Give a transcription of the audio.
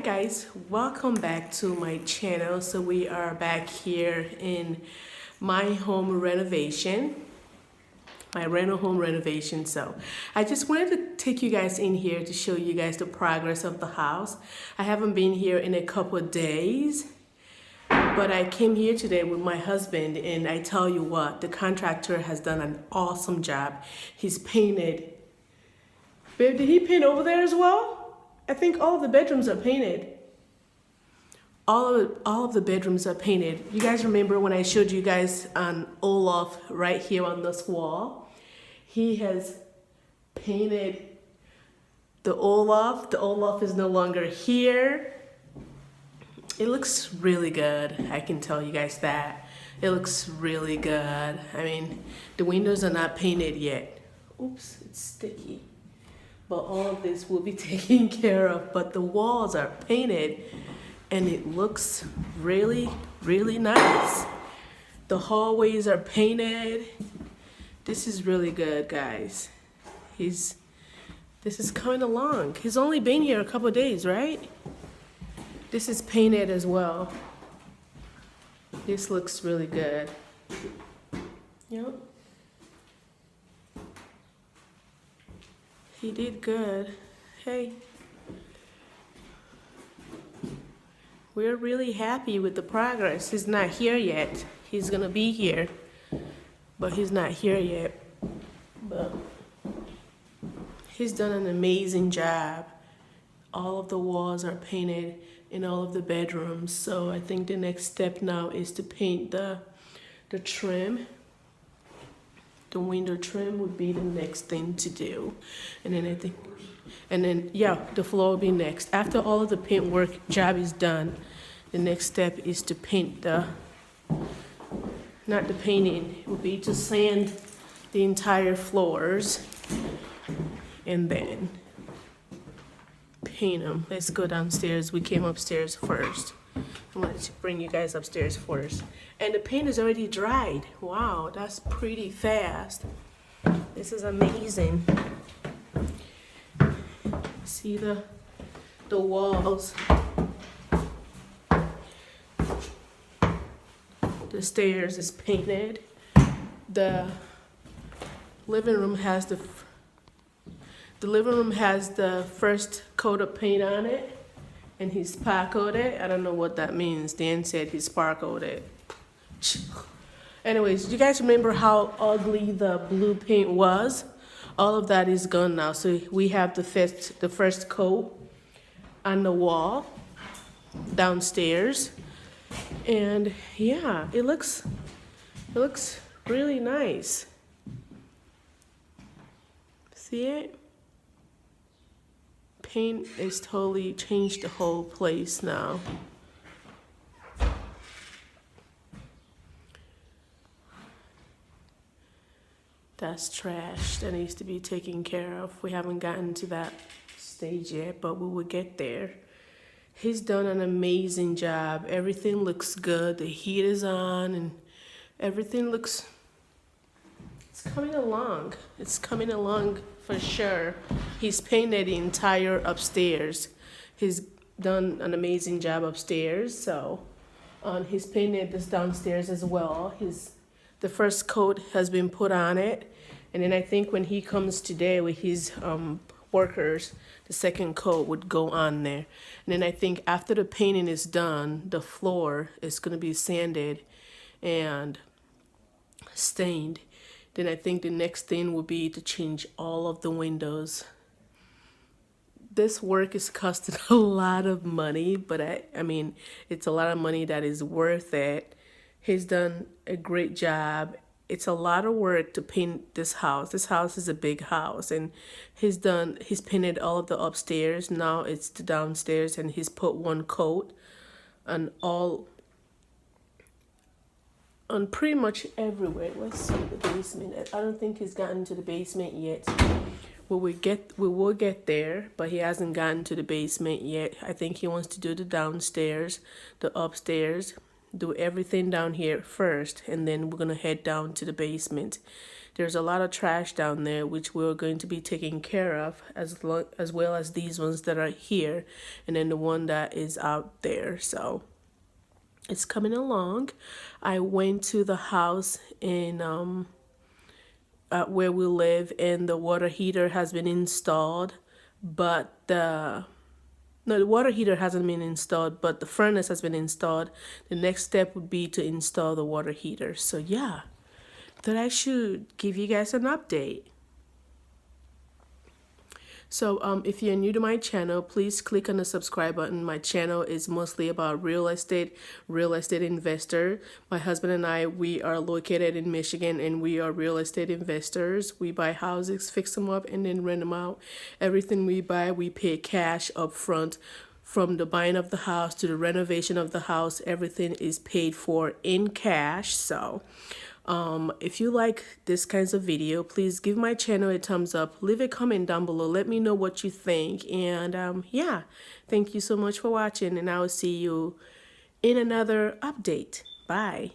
guys, welcome back to my channel. So we are back here in my home renovation, my rental home renovation. So I just wanted to take you guys in here to show you guys the progress of the house. I haven't been here in a couple of days, but I came here today with my husband, and I tell you what, the contractor has done an awesome job. He's painted. Babe, did he paint over there as well? I think all of the bedrooms are painted. All of the bedrooms are painted. You guys remember when I showed you guys on Olaf right here on this wall? He has painted the Olaf. The Olaf is no longer here. It looks really good. I can tell you guys that. It looks really good. I mean, the windows are not painted yet. Oops, it's sticky. But all of this will be taken care of. But the walls are painted and it looks really, really nice. The hallways are painted. This is really good, guys. This is coming along. He's only been here a couple of days, right? This is painted as well. This looks really good. Yep. He did good. Hey. We're really happy with the progress. He's not here yet. He's gonna be here, but he's not here yet. But he's done an amazing job. All of the walls are painted in all of the bedrooms. So I think the next step now is to paint the trim. The window trim would be the next thing to do. And then yeah, the floor will be next. After all of the paint work job is done, the next step is to paint not the painting, it would be to sand the entire floors and then paint them. Let's go downstairs. We came upstairs first. I wanted to bring you guys upstairs first. And the paint is already dried. Wow, that's pretty fast. This is amazing. See the walls. The stairs is painted. The living room has the first coat of paint on it. And he's sparkled it. I don't know what that means. Dan said he sparkled it. Anyways, do you guys remember how ugly the blue paint was? All of that is gone now. So we have the first coat on the wall downstairs. And yeah, it looks really nice. See it? Paint is totally changed the whole place now. That's trash that needs to be taken care of. We haven't gotten to that stage yet, but we will get there. He's done an amazing job. Everything looks good. The heat is on and everything looks, it's coming along. It's coming along for sure. He's painted the entire upstairs. He's done an amazing job upstairs. So he's painted this downstairs as well. The first coat has been put on it. And then I think when he comes today with his workers, the second coat would go on there. And then I think after the painting is done, the floor is going to be sanded and stained. Then I think the next thing will be to change all of the windows. This work is costing a lot of money, but I mean, it's a lot of money that is worth it. He's done a great job. It's a lot of work to paint this house. This house is a big house, and he's painted all of the upstairs. Now it's the downstairs, and he's put one coat on pretty much everywhere. Let's see the basement. I don't think he's gotten to the basement yet. We will get there, but he hasn't gotten to the basement yet. I think he wants to do the downstairs, the upstairs, do everything down here first, and then we're gonna head down to the basement There's a lot of trash down there, which we're going to be taking care of, as well as these ones that are here, and then the one that is out there. So it's coming along. I went to the house in where we live, and the water heater has been installed, but the water heater hasn't been installed, but the furnace has been installed. The next step would be to install the water heater. So yeah, thought I should give you guys an update. So if you're new to my channel, please click on the subscribe button. My channel is mostly about real estate investor. My husband and I, we are located in Michigan, and we are real estate investors. We buy houses, fix them up, and then rent them out. Everything we buy, we pay cash up front. From the buying of the house to the renovation of the house, everything is paid for in cash. So if you like this kinds of video, please give my channel a thumbs up, leave a comment down below, let me know what you think, and yeah, thank you so much for watching, and I will see you in another update. Bye.